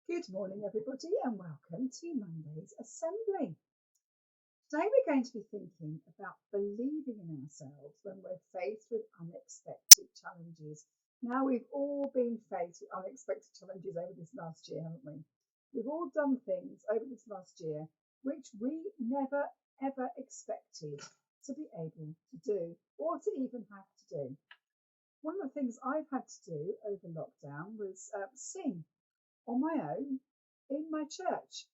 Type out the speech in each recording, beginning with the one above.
Good morning, everybody, and welcome to Monday's Assembly. Today, we're going to be thinking about believing in ourselves when we're faced with unexpected challenges. Now, we've all been faced with unexpected challenges over this last year, haven't we? We've all done things over this last year which we never ever expected to be able to do or to even have to do. One of the things I've had to do over lockdown was sing on my own in my church,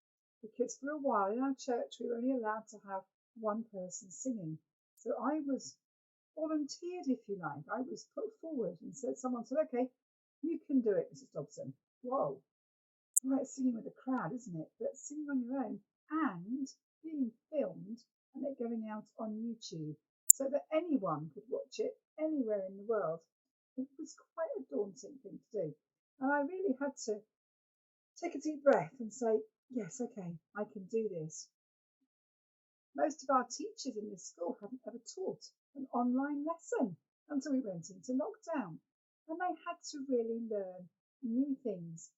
because for a while in our church we were only allowed to have one person singing. So I was volunteered, if you like. I was put forward and someone said, okay, you can do it, Mrs. Dobson. Whoa, it's like singing with a crowd, isn't it? But singing on your own and being filmed and it going out on YouTube so that anyone could watch it anywhere in the world. It was quite a daunting thing to do. And I really had to take a deep breath and say, yes, okay, I can do this. Most of our teachers in this school hadn't ever taught an online lesson until we went into lockdown. And they had to really learn new things.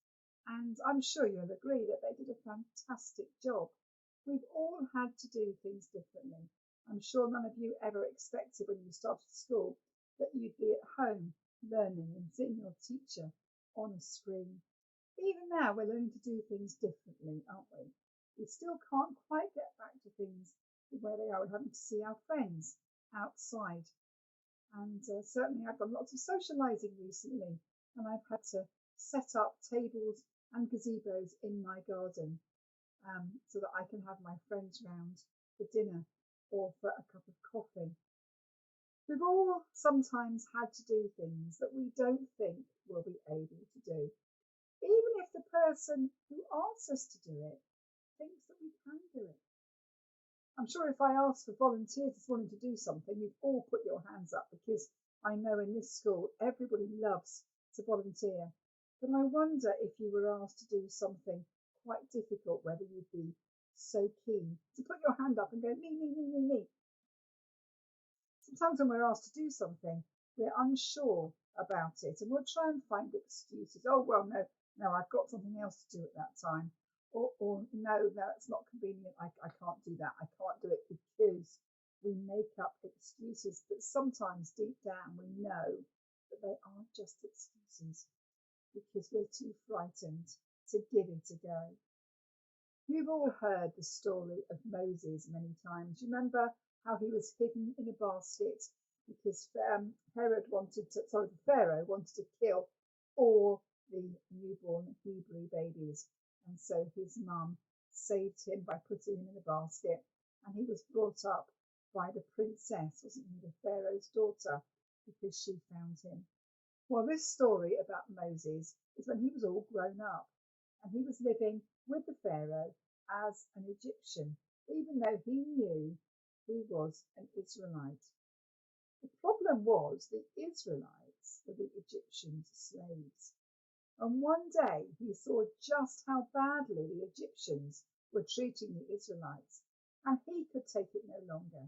And I'm sure you'll agree that they did a fantastic job. We've all had to do things differently. I'm sure none of you ever expected when you started school that you'd be at home learning and seeing your teacher on a screen. Even now, we're learning to do things differently, aren't we? We still can't quite get back to things where they are. We're having to see our friends outside. And certainly, I've done lots of socialising recently, and I've had to set up tables and gazebos in my garden so that I can have my friends round for dinner or for a cup of coffee. We've all sometimes had to do things that we don't think we'll be able to do, even if the person who asks us to do it thinks that we can do it. I'm sure if I asked for volunteers this morning to do something, you'd all put your hands up, because I know in this school everybody loves to volunteer. But I wonder if you were asked to do something quite difficult, whether you'd be so keen to put your hand up and go, me. Sometimes when we're asked to do something, we're unsure about it and we'll try and find excuses. Oh, well, no, I've got something else to do at that time. Or no, it's not convenient. I can't do that. I can't do it, because we make up excuses. But sometimes deep down we know that they aren't just excuses, because we're too frightened to give it a go. You've all heard the story of Moses many times. You remember how he was hidden in a basket because Pharaoh wanted to kill all the newborn Hebrew babies. And so his mum saved him by putting him in a basket. And he was brought up by the princess, wasn't he, the Pharaoh's daughter, because she found him. Well, this story about Moses is when he was all grown up and he was living with the Pharaoh as an Egyptian, even though he knew he was an Israelite. The problem was the Israelites were the Egyptians' slaves. And one day he saw just how badly the Egyptians were treating the Israelites, and he could take it no longer.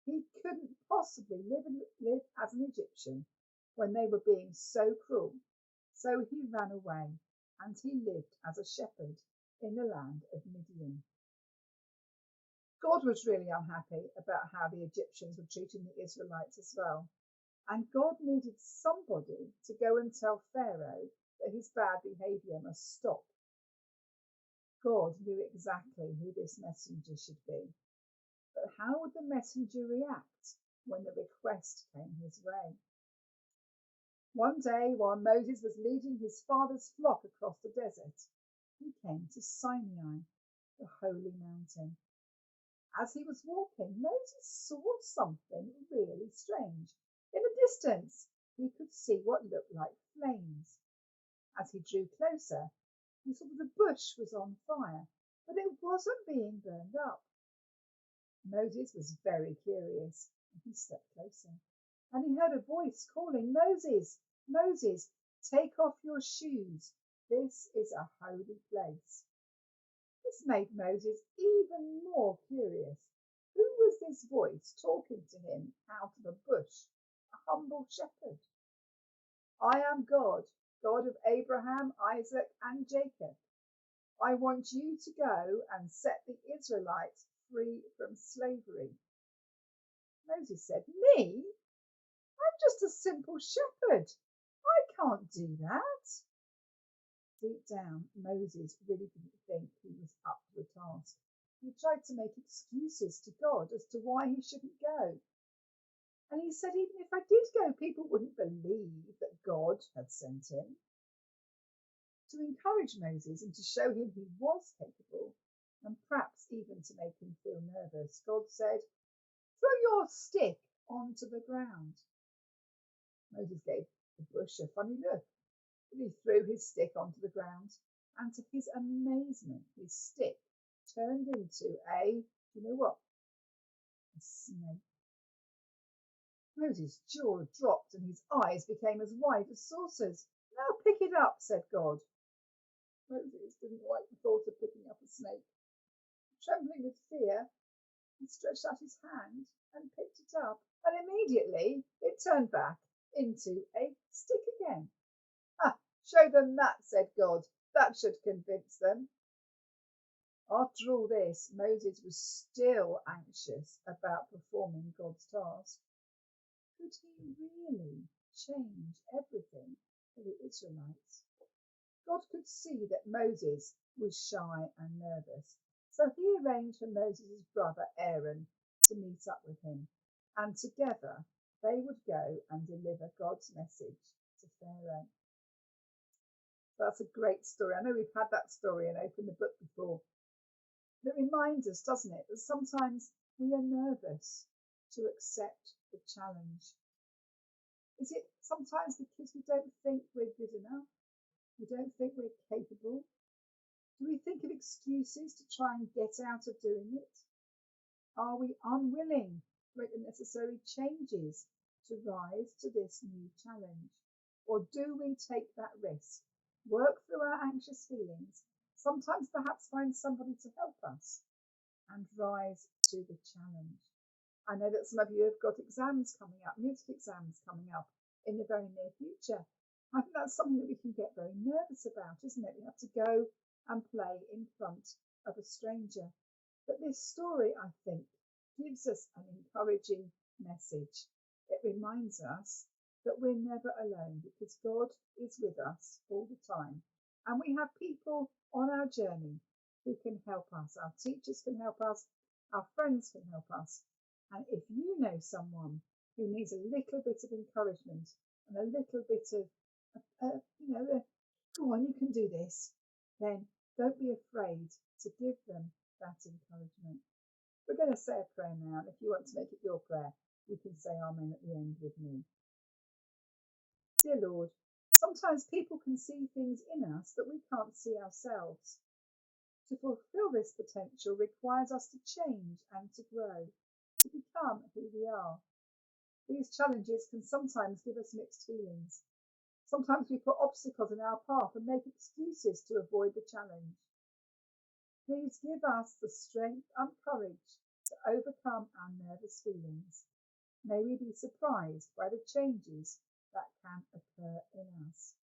He couldn't possibly live as an Egyptian when they were being so cruel. So he ran away and he lived as a shepherd in the land of Midian. God was really unhappy about how the Egyptians were treating the Israelites as well. And God needed somebody to go and tell Pharaoh that his bad behaviour must stop. God knew exactly who this messenger should be. But how would the messenger react when the request came his way? One day, while Moses was leading his father's flock across the desert, he came to Sinai, the holy mountain. As he was walking, Moses saw something really strange. In the distance, he could see what looked like flames. As he drew closer, he saw that the bush was on fire, but it wasn't being burned up. Moses was very curious, and he stepped closer. And he heard a voice calling, Moses, Moses, take off your shoes. This is a holy place. This made Moses even more curious. Who was this voice talking to him out of a bush? A humble shepherd. I am God, God of Abraham, Isaac, and Jacob. I want you to go and set the Israelites free from slavery. Moses said, Me? I'm just a simple shepherd. I can't do that. Deep down, Moses really didn't think he was up to the task. He tried to make excuses to God as to why he shouldn't go. And he said, even if I did go, people wouldn't believe that God had sent him. To encourage Moses and to show him he was capable, and perhaps even to make him feel nervous, God said, Throw your stick onto the ground. Moses gave the bush a funny look. He threw his stick onto the ground, and to his amazement, his stick turned into you know what? A snake. Moses' jaw dropped and his eyes became as wide as saucers. Now pick it up, said God. Moses didn't like the thought of picking up a snake. Trembling with fear, he stretched out his hand and picked it up, and immediately it turned back into a stick again. Show them that, said God. That should convince them. After all this, Moses was still anxious about performing God's task. Could he really change everything for the Israelites? God could see that Moses was shy and nervous, so he arranged for Moses' brother Aaron to meet up with him, and together they would go and deliver God's message to Pharaoh. That's a great story. I know we've had that story and opened the book before. It reminds us, doesn't it, that sometimes we are nervous to accept the challenge. Is it sometimes because we don't think we're good enough? We don't think we're capable? Do we think of excuses to try and get out of doing it? Are we unwilling to make the necessary changes to rise to this new challenge? Or do we take that risk, work through our anxious feelings, sometimes perhaps find somebody to help us, and rise to the challenge? I know that some of you have got exams coming up, music exams coming up in the very near future. I think that's something that we can get very nervous about, isn't it? We have to go and play in front of a stranger. But this story, I think, gives us an encouraging message. It reminds us that we're never alone because God is with us all the time. And we have people on our journey who can help us. Our teachers can help us. Our friends can help us. And if you know someone who needs a little bit of encouragement and a little bit of, go on, you can do this, then don't be afraid to give them that encouragement. We're going to say a prayer now, and if you want to make it your prayer, you can say Amen at the end with me. Dear Lord, sometimes people can see things in us that we can't see ourselves. To fulfill this potential requires us to change and to grow, to become who we are. These challenges can sometimes give us mixed feelings. Sometimes we put obstacles in our path and make excuses to avoid the challenge. Please give us the strength and courage to overcome our nervous feelings. May we be surprised by the changes that can occur in us.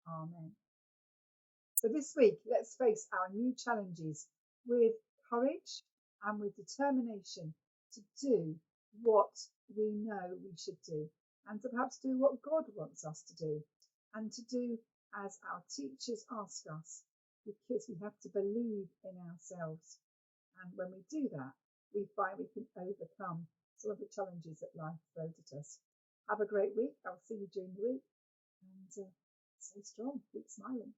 Amen. So this week, let's face our new challenges with courage and with determination to do what we know we should do, and to perhaps do what God wants us to do, and to do as our teachers ask us, because we have to believe in ourselves. And when we do that, we find we can overcome some of the challenges that life throws at us. Have a great week. I'll see you during the week, and stay strong, keep smiling.